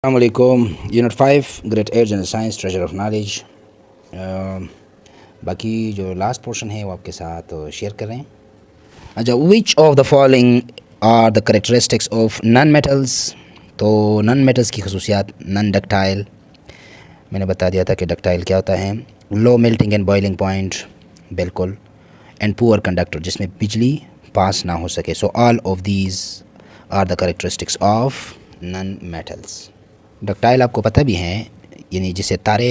अस्सलामुअलैकुम। Unit 5 grade 8 general science treasure of knowledge. बाकी जो लास्ट पोर्शन है वो आपके साथ शेयर कर रहे हैं। अच्छा, which of the following are the characteristics of non metals. तो नॉन मेटल्स की खसूसियात। नॉन डक्टाइल, मैंने बता दिया था कि डक्टाइल क्या होता है। Low melting and boiling point, बिल्कुल। एंड पुअर कंडक्टर, जिसमें बिजली पास ना हो सके। So all of these are the characteristics of non metals. Ductile आपको पता भी हैं, यानी जिसे तारे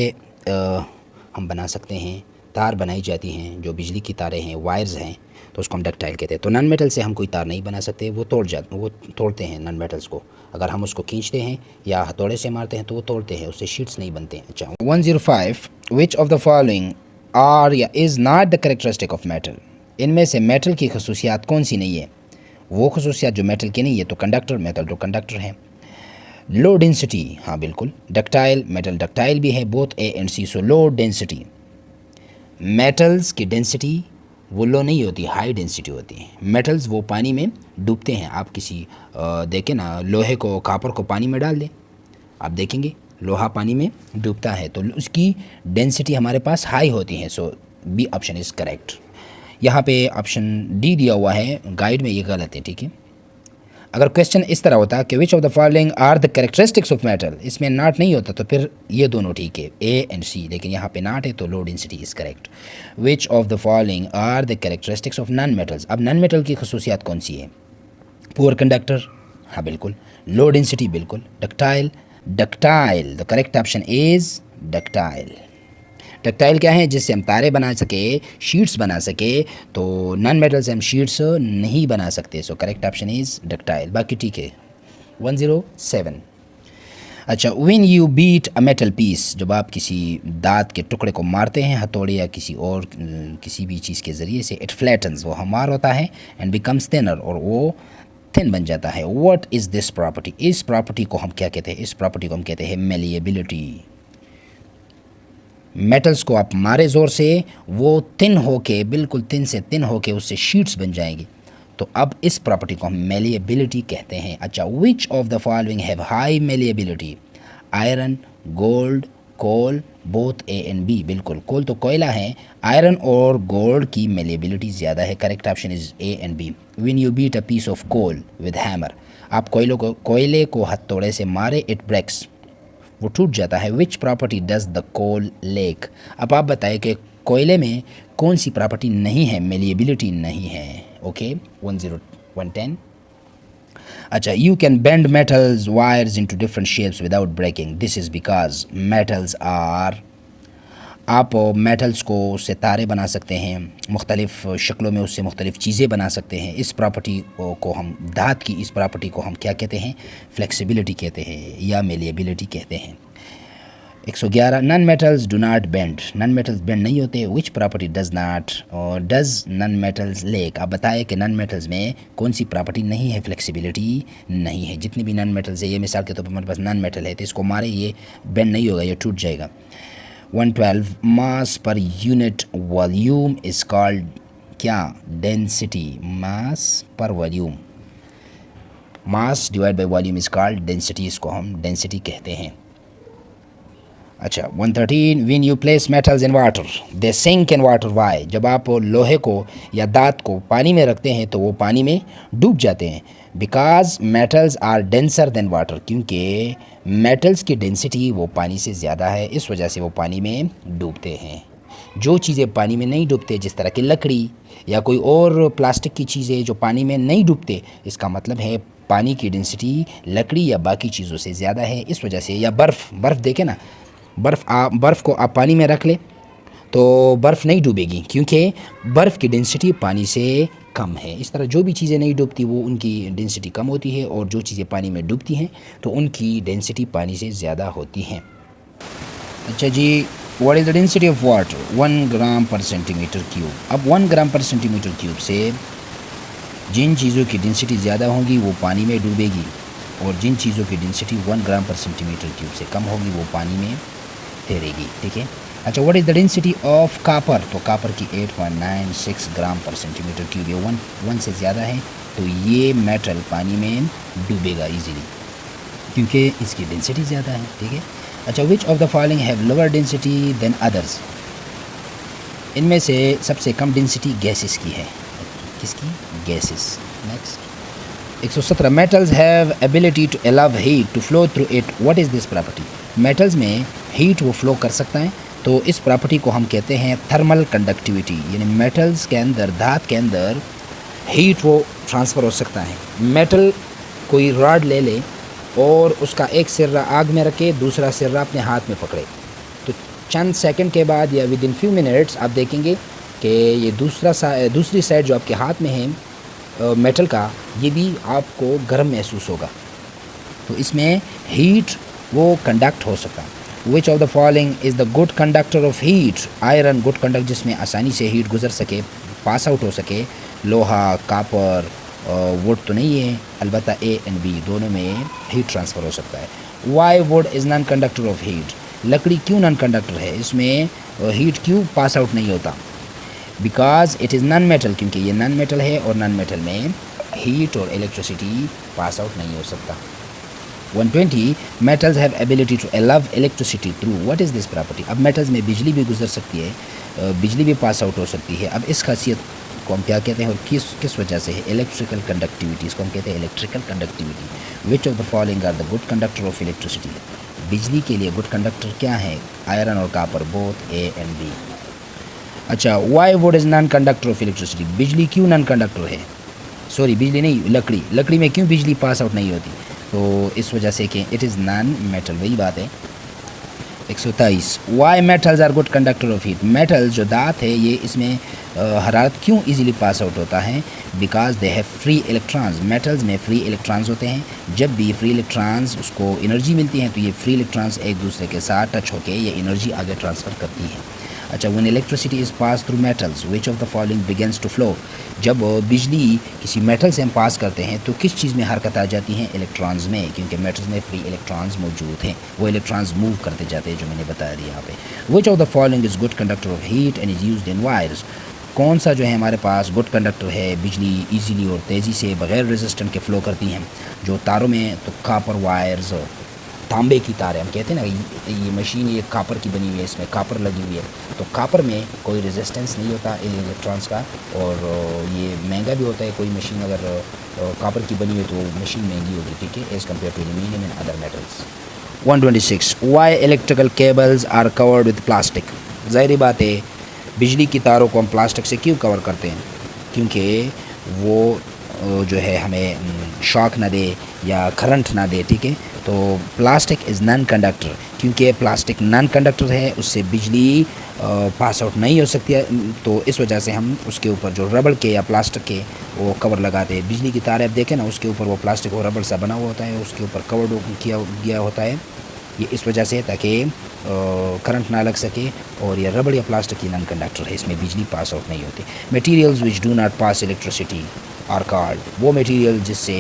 हम बना सकते हैं, तार बनाई जाती हैं, जो बिजली की तारें हैं, वायर्स हैं, तो उसको हम डक्टाइल कहते हैं। तो नॉन मेटल से हम कोई तार नहीं बना सकते, वो तोड़ते हैं नॉन मेटल्स को। अगर हम उसको खींचते हैं या हथौड़े से मारते हैं तो वो तोड़ते हैं, उससे शीट्स नहीं बनते हैं। अच्छा, 105 which of the following are या is not the characteristic of metal. इनमें से मेटल की खसूसियात कौन सी नहीं है? वो खसूसियात जो मेटल की नहीं है। तो कंडक्टर, मेटल तो कंडक्टर है। लो डेंसिटी, हाँ बिल्कुल। डक्टाइल, मेटल डक्टाइल भी है, both A and C. So low density. Metals की डेंसिटी वो लो नहीं होती, हाई डेंसिटी होती है। मेटल्स वो पानी में डूबते हैं। आप किसी देखें ना, लोहे को, कापर को पानी में डाल दें, आप देखेंगे लोहा पानी में डूबता है, तो उसकी डेंसिटी हमारे पास हाई होती है। सो बी ऑप्शन इज़ करेक्ट। यहाँ पे ऑप्शन डी दिया हुआ है, गाइड में ये गलत है, ठीक है। अगर क्वेश्चन इस तरह होता कि which of the following are the characteristics of metal, इसमें नॉट नहीं होता तो फिर ये दोनों ठीक है, ए एंड सी। लेकिन यहाँ पे नॉट है तो low density is correct. Which of the following are the characteristics of non metals. अब नॉन मेटल की खसूसियात कौन सी है? पुअर कंडक्टर, हाँ बिल्कुल। लो डेंसिटी, बिल्कुल। Ductile, ductile the correct option is ductile. Ductile क्या है? जिससे हम तारे बना सके, शीट्स बना सके। तो नॉन मेटल से हम शीट्स नहीं बना सकते। So correct option is ductile. बाकी ठीक है। 107। अच्छा, when you beat a metal piece, जब आप किसी दांत के टुकड़े को मारते हैं हथौड़े या किसी और किसी भी चीज़ के ज़रिए से, इट फ्लैटन्स, वो हमार होता है, एंड बिकम्स थिनर, और वो थिन बन जाता है। What is this property? इस प्रॉपर्टी को हम क्या कहते हैं? इस प्रॉपर्टी को हम कहते हैं मेलिएबिलिटी। मेटल्स को आप मारे ज़ोर से, वो थिन होके, बिल्कुल थिन से थिन होके उससे शीट्स बन जाएंगी। तो अब इस प्रॉपर्टी को हम मेलिएबिलिटी कहते हैं। अच्छा, which of the following have high malleability? Iron, gold, coal, both A and B. बिल्कुल, कोल तो कोयला है, आयरन और गोल्ड की मेलिएबिलिटी ज़्यादा है। Correct option is A and B. When you beat a piece of coal with hammer, आप कोयले को हथौड़े से मारे, इट ब्रेक्स, वो टूट जाता है। Which property does the coal lack. अब आप बताएं कि कोयले में कौन सी प्रॉपर्टी नहीं है, मेलिएबिलिटी नहीं है। ओके, 110। अच्छा, you can bend metals wires into different shapes without breaking, this is because metals are, आप मेटल्स को उससे तारे बना सकते हैं, मुख्तलिफ़ शक्लों में उससे मुख्तलिफ़ चीज़ें बना सकते हैं। इस प्रॉपर्टी को हम, धात की इस प्रॉपर्टी को हम क्या कहते हैं? फ्लेक्सिबिलिटी कहते हैं या मेलिएबिलिटी कहते हैं। 111। Non metals do not bend, non metals bend नहीं होते। विच प्रॉपर्टी डज नॉट और डज नॉन मेटल्स लेक। आप बताएं कि नॉन मेटल्स में कौन सी प्रॉपर्टी नहीं है, फ्लेक्सिबिलिटी नहीं है। जितने भी नॉन मेटल्स है, ये मिसाल के तौर पर हमारे पास नॉन मेटल है, तो इसको मारे ये बेंड नहीं होगा, ये टूट जाएगा। 112। Mass per unit volume is called क्या? Density. Mass per volume, mass divide by volume is called density, इसको हम डेंसिटी कहते हैं। अच्छा, 113। When you place metals in water they sink in water, why. जब आप लोहे को या दांत को पानी में रखते हैं तो वो पानी में डूब जाते हैं। Because metals are denser than water, क्योंकि मेटल्स की डेंसिटी वो पानी से ज़्यादा है, इस वजह से वो पानी में डूबते हैं। जो चीज़ें पानी में नहीं डूबते, जिस तरह की लकड़ी या कोई और प्लास्टिक की चीज़ें जो पानी में नहीं डूबते, इसका मतलब है पानी की डेंसिटी लकड़ी या बाकी चीज़ों से ज़्यादा है, इस वजह से। या बर्फ़ देखें ना, बर्फ़ को आप पानी में रख लें तो बर्फ़ नहीं डूबेगी, क्योंकि बर्फ़ की डेंसिटी पानी से कम है। इस तरह जो भी चीज़ें नहीं डूबती वो उनकी डेंसिटी कम होती है, और जो चीज़ें पानी में डूबती हैं तो उनकी डेंसिटी पानी से ज़्यादा होती हैं। अच्छा जी, what is the density of water? 1 gram per centimetre cube. अब 1 ग्राम पर सेंटीमीटर क्यूब से जिन चीज़ों की डेंसिटी ज़्यादा होगी वो पानी में डूबेगी, और जिन चीज़ों की density 1 gram per centimetre cube से कम होगी वो पानी में तैरेगी, ठीक है। अच्छा, what is the density of copper? तो कापर की 8.96 ग्राम पर सेंटीमीटर क्यूब, ये 1 से ज़्यादा है, तो ये मेटल पानी में डूबेगा इजीली। क्योंकि इसकी डेंसिटी ज़्यादा है, ठीक है। अच्छा, which of the following have lower density than others, इनमें से सबसे कम डेंसिटी गैसेस की है, किसकी, gases. Next 117, metals have ability to allow heat to flow through it, what is this property, metals में हीट वो फ्लो कर सकता है, तो इस प्रॉपर्टी को हम कहते हैं थर्मल कंडक्टिविटी, यानी मेटल्स के अंदर, धात के अंदर हीट वो ट्रांसफ़र हो सकता है। मेटल कोई रॉड ले ले और उसका एक सिर्रा आग में रखे, दूसरा सिर्रा अपने हाथ में पकड़े, तो चंद सेकंड के बाद या विद इन फ्यू मिनट्स आप देखेंगे कि ये दूसरी साइड जो आपके हाथ में है मेटल का, ये भी आपको गर्म महसूस होगा, तो इसमें हीट वो कंडक्ट हो सकता है। Which of the following is the good conductor of heat, iron good conduct जिसमें आसानी से हीट गुजर सके, पास आउट हो सके, लोहा, कापर, वुड तो नहीं है, अलबत्ता ए एंड बी दोनों में हीट ट्रांसफ़र हो सकता है। Y wood is non conductor of heat, लकड़ी क्यों नॉन कंडक्टर है, इसमें हीट क्यों पास आउट नहीं होता, because it is non metal, क्योंकि ये नॉन मेटल है और नॉन मेटल में हीट और इलेक्ट्रिसिटी पास आउट नहीं हो सकता। 120, metals have ability to allow electricity through, what is this property, अब मेटल्स में बिजली भी गुजर सकती है, बिजली भी पास आउट हो सकती है। अब इस खासियत को हम क्या कहते हैं और किस वजह से है, इलेक्ट्रिकल कंडक्टिविटी, इसको हम कहते हैं electrical conductivity. Which of the following are the good conductor of electricity, बिजली के लिए गुड कंडक्टर क्या है, आयरन और copper, both A and B. अच्छा, why wood is non conductor of electricity, बिजली क्यों नॉन कंडक्टर है, सॉरी बिजली नहीं, लकड़ी में क्यों बिजली पास आउट नहीं होती, तो इस वजह से कि इट इज़ नॉन मेटल, वही बात है। 123, why metals are good conductor of heat, metal जो दात है ये इसमें हरारत क्यों इजीली पास आउट होता है, because they have free electrons, metals में फ्री इलेक्ट्रॉन्स होते हैं, जब भी फ्री इलेक्ट्रॉन्स उसको एनर्जी मिलती है तो ये फ्री इलेक्ट्रॉन्स एक दूसरे के साथ टच होकर ये एनर्जी आगे ट्रांसफ़र करती है। अच्छा, when electricity is pass through metals which of the following begins to flow, जब बिजली किसी मेटल से हम पास करते हैं तो किस चीज़ में हरकत आ जाती है, इलेक्ट्रॉन्स में, क्योंकि मेटल्स में फ्री इलेक्ट्रॉन्स मौजूद हैं, वो इलेक्ट्रॉन्स मूव करते जाते हैं जो मैंने बताया दिया यहाँ पे। विच of the following is good conductor of heat and is used in wires, कौन सा जो है हमारे पास गुड कंडक्टर है, बिजली ईजीली और तेज़ी से बग़ैर रेजिस्टेंट के फ़्लो करती हैं जो तारों में, तो कापर वायर्स, तांबे की तार है, हम कहते हैं ना ये मशीन ये कापर की बनी हुई है, इसमें कापर लगी हुई है, तो कापर में कोई रेजिस्टेंस नहीं होता इलेक्ट्रॉन्स का, और ये महंगा भी होता है, कोई मशीन अगर कापर की बनी हुई है तो मशीन महंगी होगी, ठीक है, as compared to aluminium and other metals. 126, why electrical cables are covered with plastic, ज़ाहिर बात है बिजली की तारों को हम प्लास्टिक से क्यों कवर करते हैं, क्योंकि वो जो है हमें शॉक ना दे या करंट ना दे, ठीक है, तो प्लास्टिक इज़ नॉन कंडक्टर, क्योंकि प्लास्टिक नॉन कंडक्टर है, उससे बिजली पास आउट नहीं हो सकती है, तो इस वजह से हम उसके ऊपर जो रबड़ के या प्लास्टिक के वो कवर लगाते हैं। बिजली की तारें आप देखें ना, उसके ऊपर वो प्लास्टिक और रबड़ सा बना हुआ होता है, उसके ऊपर कवर किया गया होता है, ये इस वजह से ताकि करंट ना लग सके, और ये रबड़ या प्लास्टिक की नॉन कंडक्टर है, इसमें बिजली पास आउट नहीं होती। Materials which do not pass electricity are called, वो मटेरियल जिससे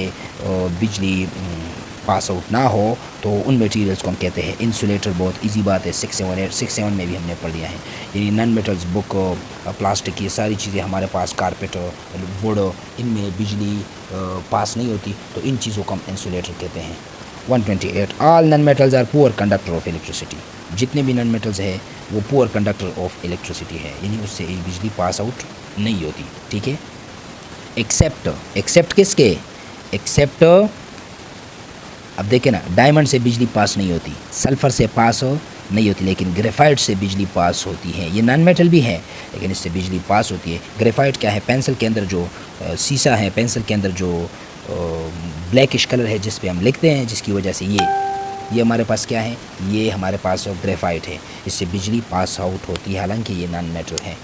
बिजली पास आउट ना हो तो उन मटेरियल्स को हम कहते हैं इंसुलेटर। बहुत इजी बात है, 6-7 में भी हमने पढ़ लिया है, यानी नॉन मेटल्स, बुक, प्लास्टिक, ये सारी चीज़ें हमारे पास, कारपेट, वुड, इनमें बिजली पास नहीं होती, तो इन चीज़ों को हम इंसुलेटर कहते हैं। 128, all non metals are poor conductor of electricity, जितने भी नॉन मेटल्स है वो पुअर कंडक्टर ऑफ इलेक्ट्रिसिटी है, यानी उससे बिजली पास आउट नहीं होती, ठीक है, एक्सेप्ट किसके, एक्सेप्ट अब देखें ना, डायमंड से बिजली पास नहीं होती, सल्फ़र से पास नहीं होती, लेकिन ग्रेफाइट से बिजली पास होती है। ये नॉन मेटल भी है लेकिन इससे बिजली पास होती है। ग्रेफाइट क्या है, पेंसिल के अंदर जो शीशा है, पेंसिल के अंदर जो ब्लैकिश कलर है जिस पे हम लिखते हैं, जिसकी वजह से ये हमारे पास क्या है, ये हमारे पास ग्रेफाइट है, इससे बिजली पास आउट होती है, हालांकि ये नॉन मेटल है।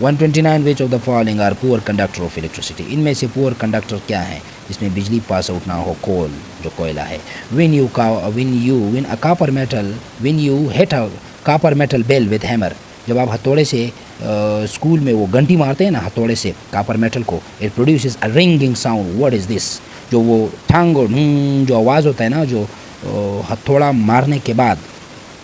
129, which of the following are poor conductor of electricity, इनमें से पुअर कंडक्टर क्या है जिसमें बिजली पास आउट ना हो, कोल, जो कोयला है। when you hit a copper metal bell with hammer, जब आप हथौड़े से स्कूल में वो घंटी मारते हैं ना हथौड़े से कापर मेटल को, it produces a ringing sound, what is this, जो वो ठंग और जो आवाज़ होता है ना, जो हथौड़ा मारने के बाद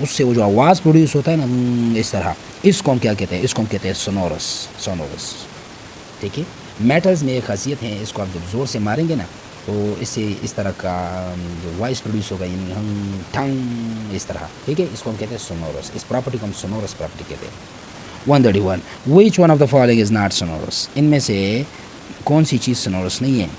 उससे वो जो आवाज़ प्रोड्यूस होता है ना इस तरह, इसको हम क्या कहते हैं, इसको हम कहते हैं सोनोरस, ठीक है। मेटल्स में एक खासियत है, इसको आप जब ज़ोर से मारेंगे ना तो इससे इस तरह का जो वॉइस प्रोड्यूस होगा, यानी हम ठंग इस तरह, ठीक है, इसको हम कहते हैं सोनोरस। इस प्रॉपर्टी को हम सोनोरस प्रॉपर्टी कहते हैं। 131 which one of the following is not sonorous, इनमें से कौन सी चीज़ सोनोरस नहीं है?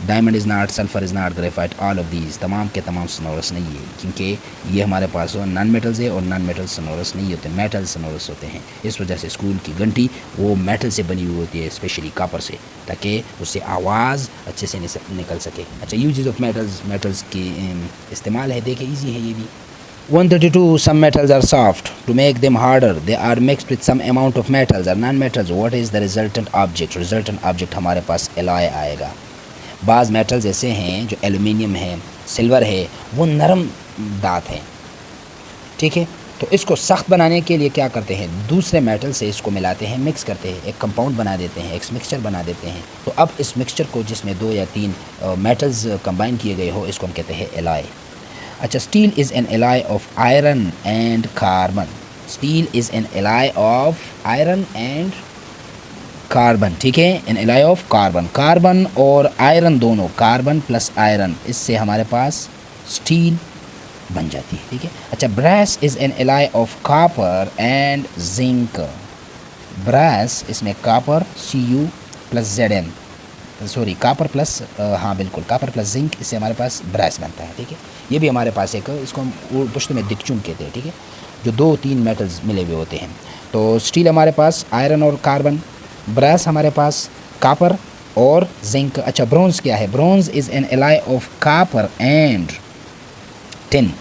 Diamond is not, sulphur is not, graphite, all of these, तमाम के तमाम सोनोरस नहीं है, क्योंकि ये हमारे पास नॉन मेटल्स है और नॉन मेटल सोनोरस नहीं होते, मेटल सोनोरस होते हैं। इस वजह से स्कूल की घंटी वो मेटल से बनी हुई होती है, स्पेशली कॉपर से, ताकि उससे आवाज़ अच्छे से निकल सके। अच्छा, यूजेस ऑफ मेटल्स की इस्तेमाल है, देखिए ईजी है ये भी। 132 some metals are soft, to make them harder they are mixed with some amount of metals or non-metals, what is the resultant object? resultant object हमारे पास alloy आएगा। बाज़ मेटल्स ऐसे हैं जो एल्युमिनियम है, सिल्वर है, वो नरम दांत हैं, ठीक है, तो इसको सख्त बनाने के लिए क्या करते हैं, दूसरे मेटल से इसको मिलाते हैं, मिक्स करते हैं, एक कंपाउंड बना देते हैं, एक मिक्सचर बना देते हैं। तो अब इस मिक्सचर को जिसमें 2 या 3 मेटल्स कंबाइन किए गए हो, इसको हम कहते हैं एलॉय। अच्छा, steel is an alloy of iron and carbon, steel is an alloy of iron and carbon, ठीक है, N alloy of carbon, carbon और आयरन दोनों, कार्बन प्लस आयरन, इससे हमारे पास स्टील बन जाती है, ठीक है। अच्छा, brass is an alloy of copper and zinc, brass इसमें copper Cu plus Zn, sorry copper plus हाँ बिल्कुल कॉपर प्लस जिंक, इससे हमारे पास ब्रास बनता है, ठीक है। ये भी हमारे पास एक, इसको हम पुश्त में दिक्चुम कहते हैं, ठीक है, जो 2-3 मेटल्स मिले हुए होते हैं। तो स्टील हमारे पास आयरन और कार्बन, ब्रास हमारे पास कॉपर और जिंक। अच्छा, ब्रोंज क्या है? Bronze is an alloy of copper and tin,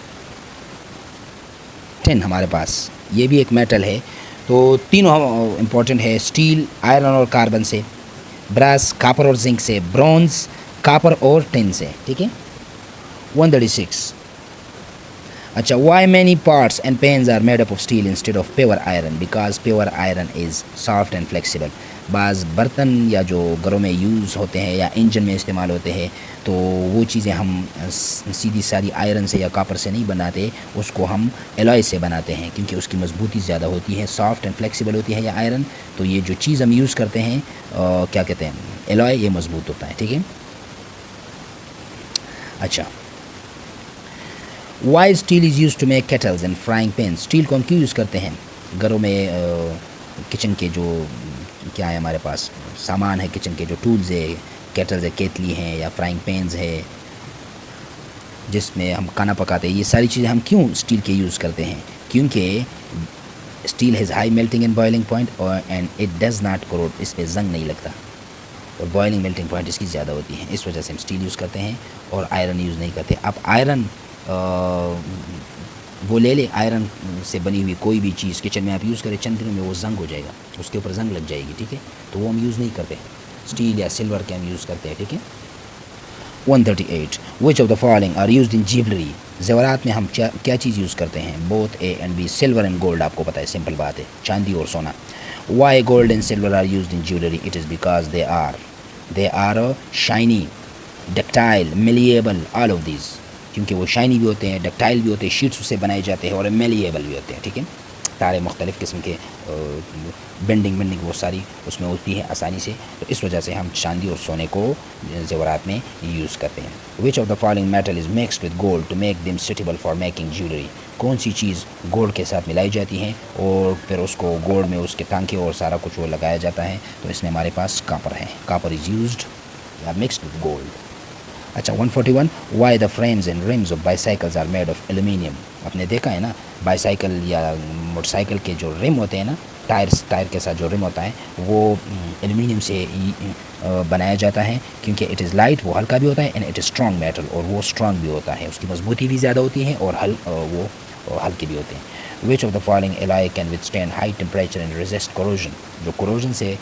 tin हमारे पास ये भी एक मेटल है। तो तीनों इम्पोर्टेंट है, स्टील आयरन और कार्बन से, ब्रास कॉपर और जिंक से, ब्रोंज कॉपर और टिन से, ठीक है। 136 अच्छा, why many parts and pens are made up of steel instead of pure iron, because pure iron is soft and flexible. बाज़ बर्तन या जो घरों में यूज़ होते हैं या इंजन में इस्तेमाल होते हैं, तो वो चीज़ें हम सीधी सारी आयरन से या कॉपर से नहीं बनाते, उसको हम एलॉय से बनाते हैं, क्योंकि उसकी मजबूती ज़्यादा होती है, सॉफ्ट एंड फ्लेक्सिबल होती है या आयरन। तो ये जो चीज़ हम यूज़ करते हैं क्या कहते हैं, एलॉय, ये मजबूत होता है, ठीक है। अच्छा, why steel is use to make kettles and frying pan, steel को हम क्यों यूज़ करते हैं घरों में, किचन के जो क्या है हमारे पास सामान है, किचन के जो टूल्स है, केटल्स है, केतली हैं या फ्राइंग पैन्स है जिसमें हम खाना पकाते हैं, ये सारी चीज़ें हम क्यों स्टील के यूज़ करते हैं? क्योंकि steel has high melting and boiling point और and it does not corrode, इस पर जंग नहीं लगता और बॉइलिंग मेल्टिंग पॉइंट इसकी ज़्यादा होती है, इस वजह से हम स्टील यूज़ करते हैं और आयरन यूज़ नहीं करते। अब आयरन वो ले ले, आयरन से बनी हुई कोई भी चीज़ किचन में आप यूज़ करें, चंद दिनों में वो जंग हो जाएगा, उसके ऊपर जंग लग जाएगी, ठीक है, तो वो हम यूज़ नहीं करते, स्टील या सिल्वर के हम यूज़ करते हैं, ठीक है। 138 which of the following are used in jewellery, ज़ेवरात में हम क्या चीज़ यूज़ करते हैं? Both A and B, silver and gold, आपको पता है, सिंपल बात है, चांदी और सोना। Why gold and silver are used in jewellery? It is because they are shiny, ductile, malleable, all of these, क्योंकि वो शाइनी भी होते हैं, डक्टाइल भी होते हैं, शीट्स उससे बनाए जाते हैं और मेलिएबल भी होते हैं, ठीक है। तारे मुख्तलिफ़ किस्म के बेंडिंग वो सारी उसमें होती है आसानी से, तो इस वजह से हम चांदी और सोने को ज़ेवरात में यूज़ करते हैं। Which of the following metal is mixed with gold to make them suitable for making jewellery, कौन सी चीज़ गोल्ड के साथ मिलाई जाती है और फिर उसको गोल्ड में उसके टांके और सारा कुछ वो लगाया जाता है? तो इसमें हमारे पास कॉपर है, कॉपर इज़ यूज्ड या मिक्स्ड विद गोल्ड। अच्छा, 141 why the frames and rims of bicycles are made of aluminium, आपने देखा है ना, बाईसाइकिल या मोटरसाइकिल के जो रिम होते हैं ना, टायर के साथ जो रिम होता है वो एल्यूमिनियम से बनाया जाता है, क्योंकि इट इज़ लाइट, वो हल्का भी होता है, and it is strong metal, और वो स्ट्रॉन्ग भी होता है, उसकी मजबूती भी ज़्यादा होती है और वो हल्के भी होते हैं। Which of the following alloy can withstand high temperature and resist corrosion, जो कोरोजन से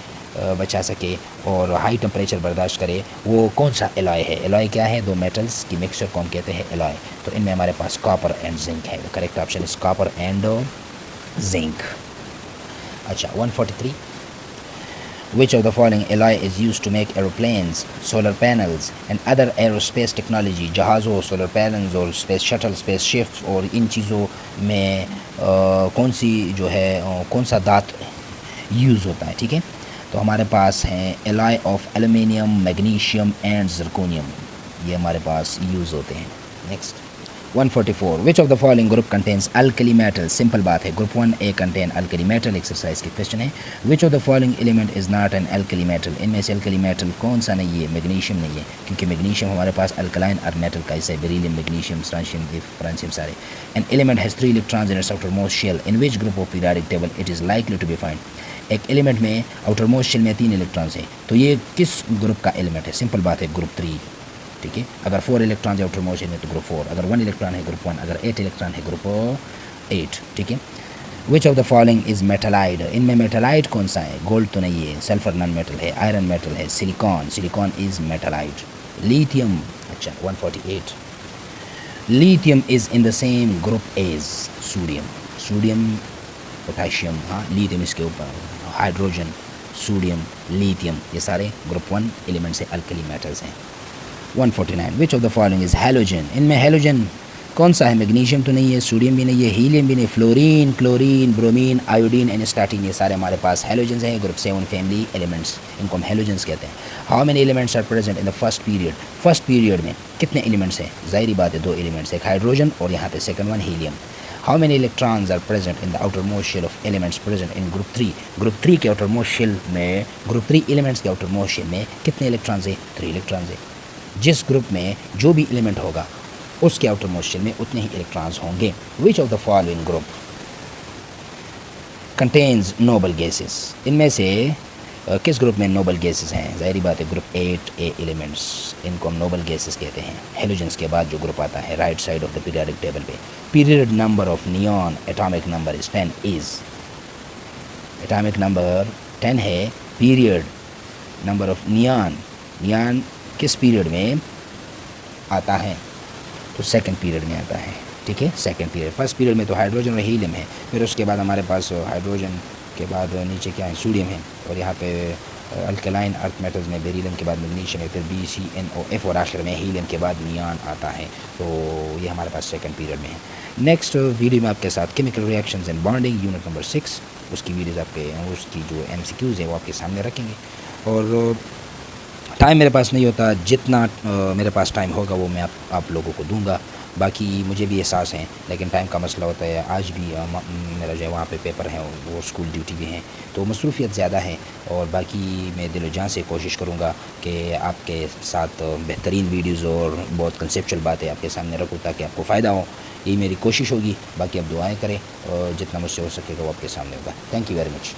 बचा सके और हाई टेम्परेचर बर्दाश्त करे, वो कौन सा एलॉय है? एलॉय क्या है? 2 मेटल्स की मिक्सचर को हम कहते हैं एलॉय। तो इनमें हमारे पास कॉपर एंड जिंक है, correct option is copper and zinc. अच्छा, 143 which of the following alloy is use to make aeroplanes, solar panels and other aerospace technology, जहाज़ों, सोलर पैनल्स और स्पेस शटल, स्पेस शिप्स, और इन चीज़ों में कौन सी जो है कौन सा धात यूज़ होता है, ठीक है। तो हमारे पास हैं alloy of aluminium, magnesium and zirconium, ये हमारे पास यूज़ होते हैं। Next 144 which of the following group contains alkali metal. Simple बात है, group 1A contain alkali metal. Exercise की क्वेश्चन है, which of the following element is not an alkali metal. इनमें से अल्कली मेटल कौन सा नहीं है? मैग्नीशियम नहीं है, क्योंकि मैग्नीशियम हमारे पास अल्कलाइन और मेटल का हिस्सा है, बेरिलियम, मैग्नीशियम, स्ट्रांशियम, फ्रांसियम सारे। An element has 3 electrons in its outermost shell, in which group of periodic table it is likely to be find. एक एलिमेंट में आउटरमोस्ट शेल में 3 इलेक्ट्रॉन्स हैं, तो ये किस ग्रुप का एलिमेंट है? सिंपल बात है, ग्रुप 3। ठीक है, अगर 4 इलेक्ट्रॉन है आउटर मोशन में तो ग्रुप 4, अगर 1 इलेक्ट्रॉन है ग्रुप 1, अगर 8 इलेक्ट्रॉन है ग्रुप 8। ठीक है, which of the following is metalloid. इनमें मेटालाइड कौन सा है? गोल्ड तो नहीं है, सल्फर नॉन मेटल है, आयरन मेटल है, silicon, silicon is metalloid. Lithium, अच्छा 148, lithium is in the same group as sodium. Sodium, potassium, हाँ लिथियम इसके ऊपर, हाइड्रोजन, सोडियम, लिथियम, ये सारे ग्रुप 1 एलिमेंट्स है, अल्कली मेटल्स हैं। 149 which of the following is halogen. इनमें हैलोजन कौन सा है? मैग्नीशियम तो नहीं है, सोडियम भी नहीं है, हीलियम भी नहीं, fluorine, chlorine, bromine, iodine and astatine, ये सारे हमारे पास हैलोजन्स हैं, ग्रुप 7 फैमिली एलिमेंट्स, इनको हम हैलोजन्स कहते हैं। How many elements are present in the first period. First period में कितने एलिमेंट्स हैं? ज़ाहिर बात है 2 एलिमेंट्स, एक हाइड्रोजन और यहाँ पे second one helium. How many electrons are present in the outer most shell of elements present in group 3। Group 3 के आउटर मोस्ट शेल में, ग्रुप 3 एलिमेंट्स के आउटर मोस्ट शेल में कितने इलेक्ट्रॉन्स हैं? 3 इलेक्ट्रॉन्स हैं। जिस ग्रुप में जो भी एलिमेंट होगा उसके आउटर मोस्ट शेल में उतने ही इलेक्ट्रॉन्स होंगे। विच of the following group contains noble gases. इनमें से किस ग्रुप में नोबल गैसेस हैं? ज़ाहिर बात है ग्रुप 8A एलिमेंट्स, इनको हम नोबल गैसेस कहते हैं। हेलोजन्स के बाद जो ग्रुप आता है right side of the periodic table पे, period number of neon atomic number is 10 is, atomic number 10 है, period number of neon, neon किस पीरियड में आता है? तो सेकंड पीरियड में आता है। ठीक है, सेकंड पीरियड। फर्स्ट पीरियड में तो हाइड्रोजन और हीलियम है, फिर उसके बाद हमारे पास हाइड्रोजन के बाद नीचे क्या है? सोडियम है, और यहाँ पे अल्कलाइन अर्थ मेटल्स में बेरिलियम के बाद मैग्नीशियम है, फिर BCNOF और आखिर में हीलियम के बाद नियॉन आता है। तो ये हमारे पास सेकंड पीरियड में है। नेक्स्ट वीडियो में आपके साथ chemical reactions and bonding unit number 6, उसकी वीडियोज़ आपके, उसकी जो MCQs है वो आपके सामने रखेंगे। और टाइम मेरे पास नहीं होता, जितना मेरे पास टाइम होगा वो मैं आप लोगों को दूंगा। बाकी मुझे भी एहसास है, लेकिन टाइम का मसला होता है। आज भी मेरा जो है वहाँ पे पेपर है, वो स्कूल ड्यूटी भी हैं, तो मसरूफियत ज़्यादा है। और बाकी मैं दिलो जान से कोशिश करूँगा कि आपके साथ बेहतरीन वीडियोज़ और बहुत कंसेप्चुअल बातें आपके सामने रखूँ ताकि आपको फ़ायदा हो। यही मेरी कोशिश होगी। बाकी आप दुआएँ करें और जितना मुझसे हो सकेगा वो आपके सामने होगा। Thank you very much.